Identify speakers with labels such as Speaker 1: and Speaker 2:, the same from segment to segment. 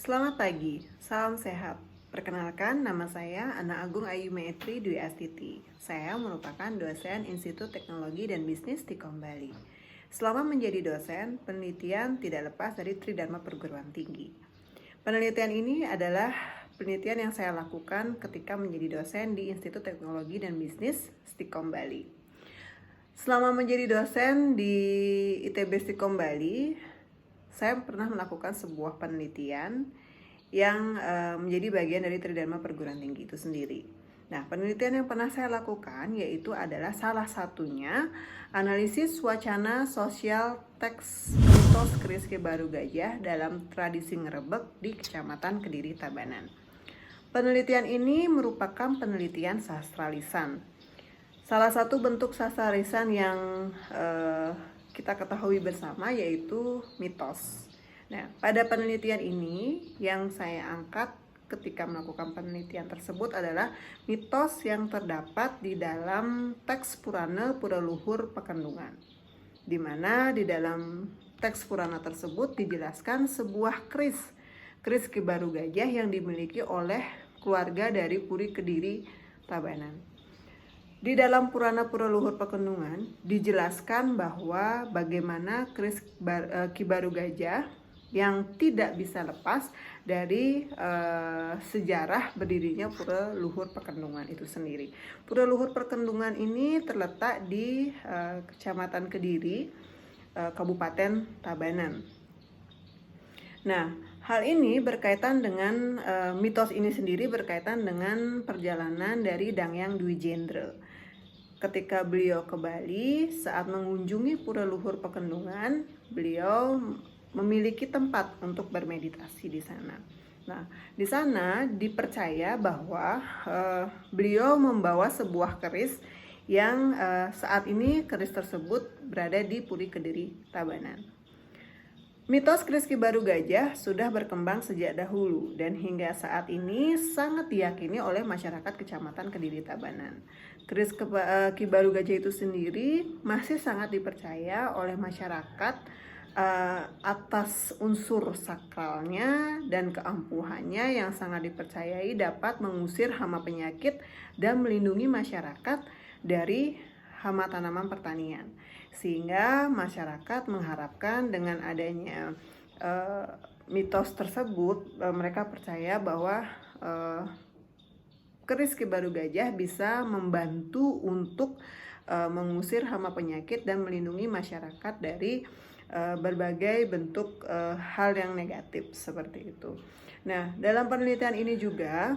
Speaker 1: Selamat pagi, salam sehat. Perkenalkan, nama saya Ana Agung Ayu Maitri Dwi Astiti. Saya merupakan dosen Institut Teknologi dan Bisnis di Bali. Selama menjadi dosen, penelitian tidak lepas dari Tridharma Perguruan Tinggi. Penelitian ini adalah penelitian yang saya lakukan ketika menjadi dosen di Institut Teknologi dan Bisnis Stikom Bali. Selama menjadi dosen di ITB Stikom Bali, saya pernah melakukan sebuah penelitian yang menjadi bagian dari Tridharma Perguruan Tinggi itu sendiri. Nah, penelitian yang pernah saya lakukan yaitu adalah salah satunya analisis wacana sosial teks mitos keris Ki-Baru Gajah dalam tradisi Ngrebek di Kecamatan Kediri, Tabanan. Penelitian ini merupakan penelitian sastra lisan. Salah satu bentuk sastra lisan yang kita ketahui bersama yaitu mitos. Nah, pada penelitian ini yang saya angkat ketika melakukan penelitian tersebut adalah mitos yang terdapat di dalam teks Purana Puraluhur Pakendungan, di mana di dalam teks Purana tersebut dijelaskan sebuah keris Ki-Baru Gajah yang dimiliki oleh keluarga dari Puri Kediri, Tabanan. Di dalam Purana Puraluhur Pakendungan dijelaskan bahwa bagaimana keris Ki-Baru Gajah yang tidak bisa lepas dari sejarah berdirinya Pura Luhur Pakendungan itu sendiri. Pura Luhur Pakendungan ini terletak di Kecamatan Kediri, Kabupaten Tabanan. Nah, hal ini berkaitan dengan mitos ini sendiri berkaitan dengan perjalanan dari Dangyang Dwi Jendra. Ketika beliau ke Bali, saat mengunjungi Pura Luhur Pakendungan, beliau memiliki tempat untuk bermeditasi di sana. Nah, di sana dipercaya bahwa beliau membawa sebuah keris yang saat ini keris tersebut berada di Puri Kediri, Tabanan. Mitos keris Ki-Baru Gajah sudah berkembang sejak dahulu dan hingga saat ini sangat diyakini oleh masyarakat Kecamatan Kediri, Tabanan. Keris Ki-Baru Gajah itu sendiri masih sangat dipercaya oleh masyarakat atas unsur sakralnya dan keampuhannya yang sangat dipercayai dapat mengusir hama penyakit dan melindungi masyarakat dari hama tanaman pertanian. Sehingga masyarakat mengharapkan dengan adanya mitos tersebut, mereka percaya bahwa keris Ki-Baru Gajah bisa membantu untuk mengusir hama penyakit dan melindungi masyarakat dari berbagai bentuk hal yang negatif seperti itu. Nah, dalam penelitian ini juga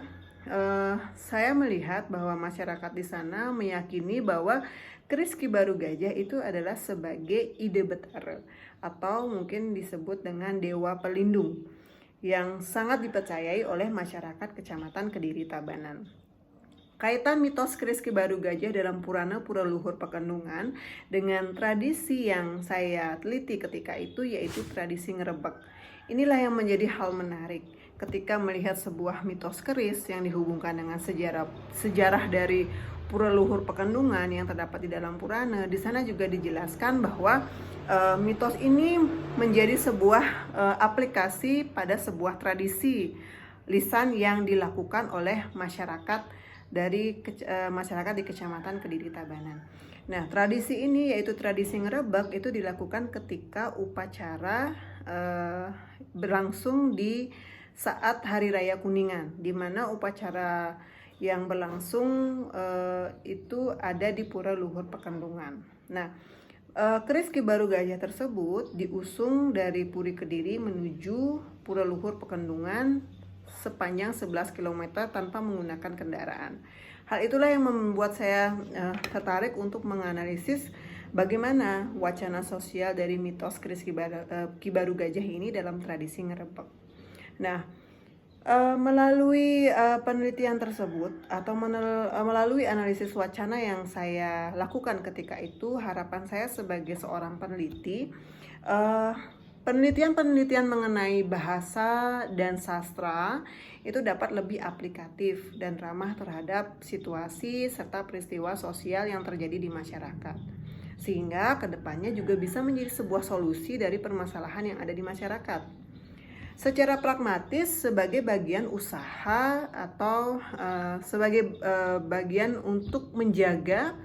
Speaker 1: saya melihat bahwa masyarakat di sana meyakini bahwa keris Ki-Baru Gajah itu adalah sebagai ide betara atau mungkin disebut dengan dewa pelindung yang sangat dipercayai oleh masyarakat Kecamatan Kediri, Tabanan. Kaitan mitos keris Ki-Baru Gajah dalam Purana Puraluhur Pakendungan dengan tradisi yang saya teliti ketika itu yaitu tradisi Ngrebek. Inilah yang menjadi hal menarik ketika melihat sebuah mitos keris yang dihubungkan dengan sejarah dari Pura Luhur Pakendungan yang terdapat di dalam Purana. Di sana juga dijelaskan bahwa mitos ini menjadi sebuah aplikasi pada sebuah tradisi lisan yang dilakukan oleh masyarakat masyarakat di Kecamatan Kediri, Tabanan. Nah, tradisi ini yaitu tradisi Ngrebek itu dilakukan ketika upacara berlangsung di saat Hari Raya Kuningan, di mana upacara yang berlangsung itu ada di Pura Luhur Pakendungan. Nah, keris Ki-Baru Gajah tersebut diusung dari Puri Kediri menuju Pura Luhur Pakendungan sepanjang 11 km tanpa menggunakan kendaraan. Hal itulah yang membuat saya tertarik untuk menganalisis bagaimana wacana sosial dari mitos keris Ki-Baru Gajah ini dalam tradisi Ngrebek. Nah, melalui penelitian tersebut atau melalui analisis wacana yang saya lakukan ketika itu, harapan saya sebagai seorang peneliti, penelitian mengenai bahasa dan sastra itu dapat lebih aplikatif dan ramah terhadap situasi serta peristiwa sosial yang terjadi di masyarakat. Sehingga kedepannya juga bisa menjadi sebuah solusi dari permasalahan yang ada di masyarakat. Secara pragmatis sebagai bagian usaha atau sebagai bagian untuk menjaga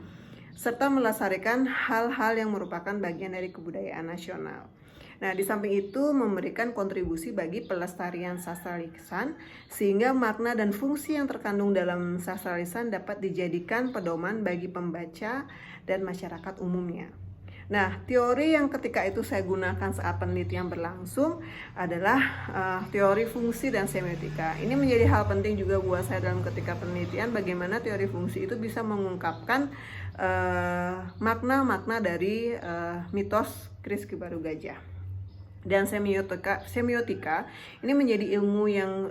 Speaker 1: serta melestarikan hal-hal yang merupakan bagian dari kebudayaan nasional. Nah, di samping itu memberikan kontribusi bagi pelestarian sastra lisan sehingga makna dan fungsi yang terkandung dalam sastra lisan dapat dijadikan pedoman bagi pembaca dan masyarakat umumnya. Nah, teori yang ketika itu saya gunakan saat penelitian berlangsung adalah teori fungsi dan semiotika. Ini menjadi hal penting juga buat saya dalam ketika penelitian, bagaimana teori fungsi itu bisa mengungkapkan makna-makna dari mitos Keris Ki Baru Gajah. Dan semiotika ini menjadi ilmu yang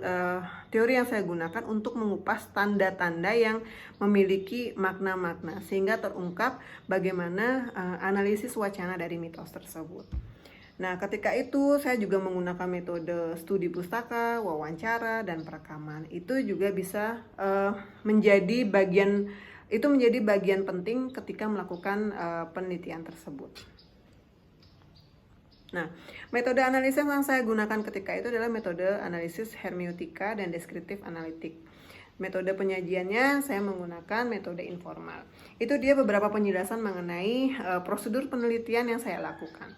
Speaker 1: teori yang saya gunakan untuk mengupas tanda-tanda yang memiliki makna-makna sehingga terungkap bagaimana analisis wacana dari mitos tersebut. Nah, ketika itu saya juga menggunakan metode studi pustaka, wawancara, dan perekaman. Itu juga bisa menjadi bagian penting ketika melakukan penelitian tersebut. Nah, metode analisis yang saya gunakan ketika itu adalah metode analisis hermeneutika dan deskriptif analitik. Metode penyajiannya saya menggunakan metode informal. Itu dia beberapa penjelasan mengenai prosedur penelitian yang saya lakukan.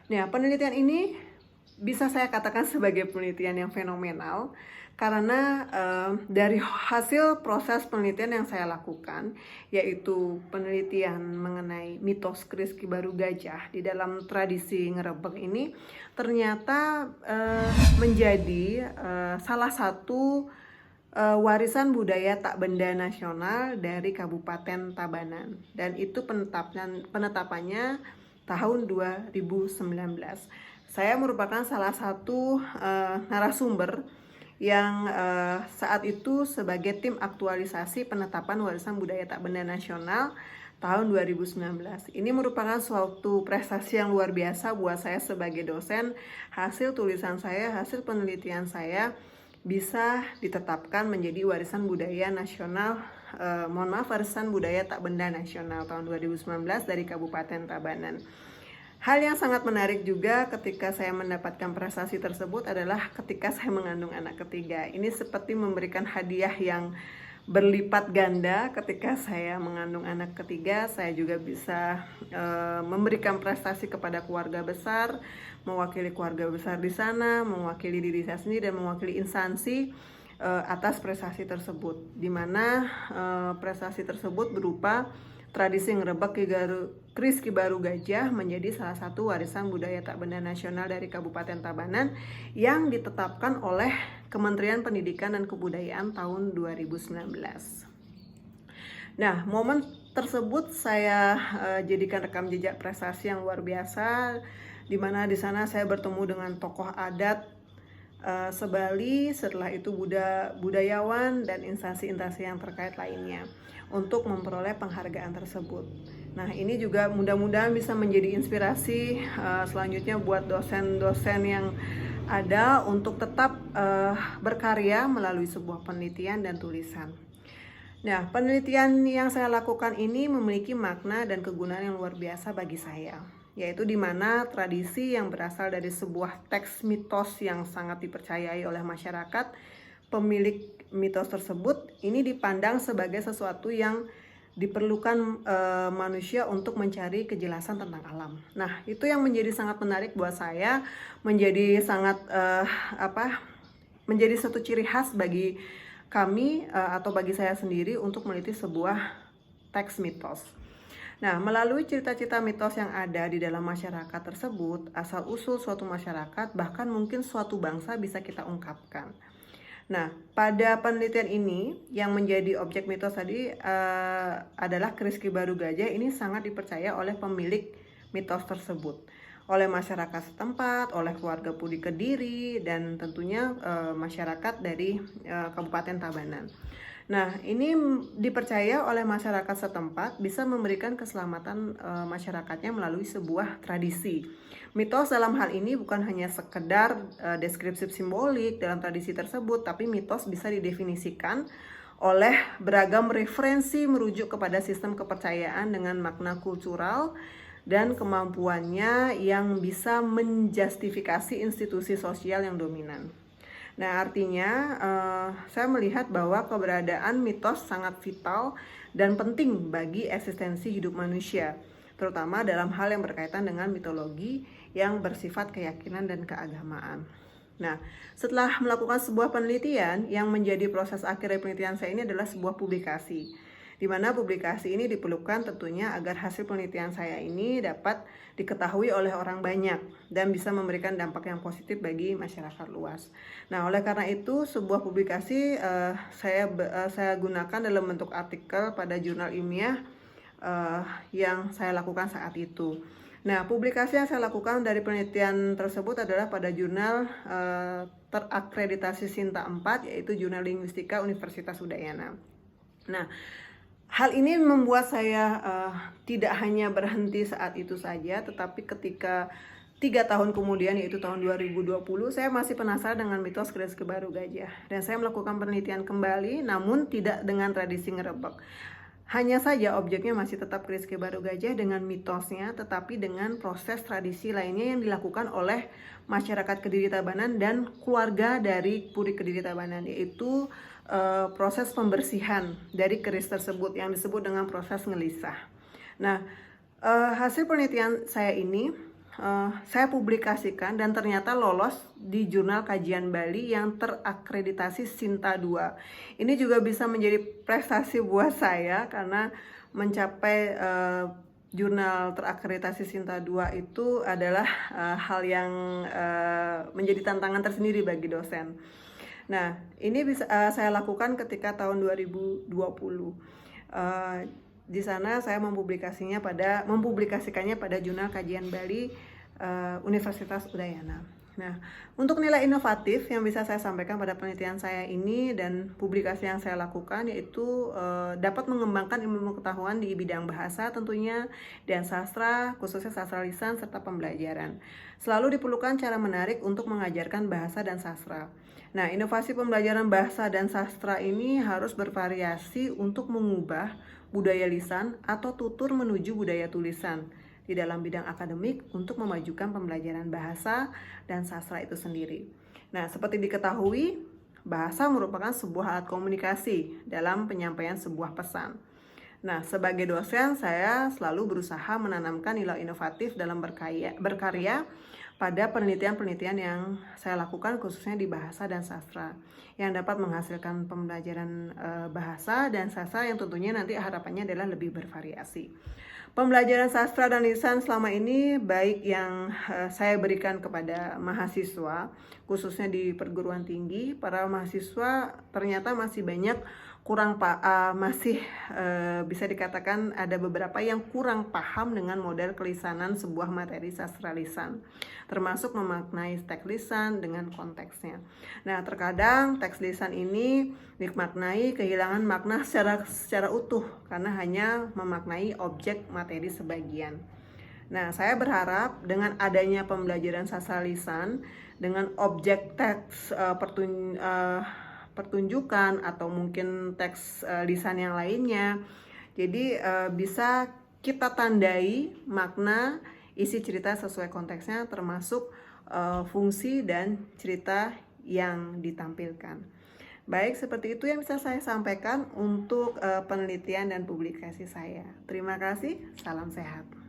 Speaker 1: Nah, penelitian ini bisa saya katakan sebagai penelitian yang fenomenal karena dari hasil proses penelitian yang saya lakukan, yaitu penelitian mengenai mitos Keris Ki Baru Gajah di dalam tradisi Ngrebek ini ternyata menjadi salah satu warisan budaya tak benda nasional dari Kabupaten Tabanan, dan itu penetapannya tahun 2019. Saya merupakan salah satu narasumber yang saat itu sebagai tim aktualisasi penetapan warisan budaya tak benda nasional tahun 2019. Ini merupakan suatu prestasi yang luar biasa buat saya sebagai dosen. Hasil tulisan saya, hasil penelitian saya bisa ditetapkan menjadi warisan budaya nasional, warisan budaya tak benda nasional tahun 2019 dari Kabupaten Tabanan. Hal yang sangat menarik juga ketika saya mendapatkan prestasi tersebut adalah ketika saya mengandung anak ketiga. Ini seperti memberikan hadiah yang berlipat ganda. Ketika saya mengandung anak ketiga, saya juga bisa memberikan prestasi kepada keluarga besar, mewakili keluarga besar di sana, mewakili diri saya sendiri, dan mewakili instansi atas prestasi tersebut. Di mana prestasi tersebut berupa tradisi Ngrebek Keris Ki Baru Gajah menjadi salah satu warisan budaya tak benda nasional dari Kabupaten Tabanan yang ditetapkan oleh Kementerian Pendidikan dan Kebudayaan tahun 2019. Nah, momen tersebut saya jadikan rekam jejak prestasi yang luar biasa, di mana di sana saya bertemu dengan tokoh adat se-Bali, setelah itu budayawan dan instansi-instansi yang terkait lainnya untuk memperoleh penghargaan tersebut. Nah, ini juga mudah-mudahan bisa menjadi inspirasi selanjutnya buat dosen-dosen yang ada untuk tetap berkarya melalui sebuah penelitian dan tulisan. Nah, penelitian yang saya lakukan ini memiliki makna dan kegunaan yang luar biasa bagi saya, yaitu di mana tradisi yang berasal dari sebuah teks mitos yang sangat dipercayai oleh masyarakat, pemilik mitos tersebut ini dipandang sebagai sesuatu yang diperlukan manusia untuk mencari kejelasan tentang alam. Nah, itu yang menjadi sangat menarik buat saya, menjadi sangat menjadi satu ciri khas bagi kami atau bagi saya sendiri untuk meneliti sebuah teks mitos. Nah, melalui cerita-cerita mitos yang ada di dalam masyarakat tersebut, asal-usul suatu masyarakat, bahkan mungkin suatu bangsa bisa kita ungkapkan. Nah, pada penelitian ini yang menjadi objek mitos tadi adalah Keris Ki Baru Gajah. Ini sangat dipercaya oleh pemilik mitos tersebut, oleh masyarakat setempat, oleh keluarga Pudi Kediri, dan tentunya masyarakat dari Kabupaten Tabanan. Nah, ini dipercaya oleh masyarakat setempat bisa memberikan keselamatan masyarakatnya melalui sebuah tradisi. Mitos dalam hal ini bukan hanya sekedar deskripsi simbolik dalam tradisi tersebut, tapi mitos bisa didefinisikan oleh beragam referensi merujuk kepada sistem kepercayaan dengan makna kultural dan kemampuannya yang bisa menjustifikasi institusi sosial yang dominan. Nah, artinya saya melihat bahwa keberadaan mitos sangat vital dan penting bagi eksistensi hidup manusia, terutama dalam hal yang berkaitan dengan mitologi yang bersifat keyakinan dan keagamaan. Nah, setelah melakukan sebuah penelitian, yang menjadi proses akhir dari penelitian saya ini adalah sebuah publikasi, di mana publikasi ini diperlukan tentunya agar hasil penelitian saya ini dapat diketahui oleh orang banyak dan bisa memberikan dampak yang positif bagi masyarakat luas. Nah, oleh karena itu sebuah publikasi saya gunakan dalam bentuk artikel pada jurnal ilmiah yang saya lakukan saat itu. Nah, publikasi yang saya lakukan dari penelitian tersebut adalah pada jurnal terakreditasi Sinta 4, yaitu Jurnal Linguistika Universitas Udayana. Nah, hal ini membuat saya tidak hanya berhenti saat itu saja, tetapi ketika 3 tahun kemudian, yaitu tahun 2020, saya masih penasaran dengan mitos keris kebaru gajah. Dan saya melakukan penelitian kembali, namun tidak dengan tradisi ngerebek. Hanya saja objeknya masih tetap keris kebaru gajah dengan mitosnya, tetapi dengan proses tradisi lainnya yang dilakukan oleh masyarakat Kediri Tabanan dan keluarga dari Puri Kediri Tabanan, yaitu proses pembersihan dari keris tersebut yang disebut dengan proses ngelisah. Nah, hasil penelitian saya ini saya publikasikan dan ternyata lolos di Jurnal Kajian Bali yang terakreditasi Sinta 2. Ini juga bisa menjadi prestasi buat saya karena mencapai jurnal terakreditasi Sinta 2 itu adalah hal yang menjadi tantangan tersendiri bagi dosen. Nah, ini bisa saya lakukan ketika tahun 2020. Di sana saya mempublikasikannya pada Jurnal Kajian Bali Universitas Udayana. Nah, untuk nilai inovatif yang bisa saya sampaikan pada penelitian saya ini dan publikasi yang saya lakukan, yaitu dapat mengembangkan ilmu pengetahuan di bidang bahasa tentunya, dan sastra, khususnya sastra lisan serta pembelajaran. Selalu diperlukan cara menarik untuk mengajarkan bahasa dan sastra. Nah, inovasi pembelajaran bahasa dan sastra ini harus bervariasi untuk mengubah budaya lisan atau tutur menuju budaya tulisan di dalam bidang akademik untuk memajukan pembelajaran bahasa dan sastra itu sendiri. Nah, seperti diketahui, bahasa merupakan sebuah alat komunikasi dalam penyampaian sebuah pesan. Nah, sebagai dosen, saya selalu berusaha menanamkan nilai inovatif dalam berkarya pada penelitian-penelitian yang saya lakukan khususnya di bahasa dan sastra yang dapat menghasilkan pembelajaran bahasa dan sastra yang tentunya nanti harapannya adalah lebih bervariasi. Pembelajaran sastra dan lisan selama ini baik yang saya berikan kepada mahasiswa khususnya di perguruan tinggi, para mahasiswa ternyata masih banyak bisa dikatakan ada beberapa yang kurang paham dengan model kelisanan sebuah materi sastra lisan, termasuk memaknai teks lisan dengan konteksnya. Nah, terkadang teks lisan ini dimaknai kehilangan makna secara utuh karena hanya memaknai objek materi sebagian. Nah, saya berharap dengan adanya pembelajaran sastra lisan dengan objek teks pertunjukan atau mungkin teks lisan yang lainnya, jadi bisa kita tandai makna isi cerita sesuai konteksnya, termasuk fungsi dan cerita yang ditampilkan. Baik, seperti itu yang bisa saya sampaikan untuk penelitian dan publikasi saya. Terima kasih, salam sehat.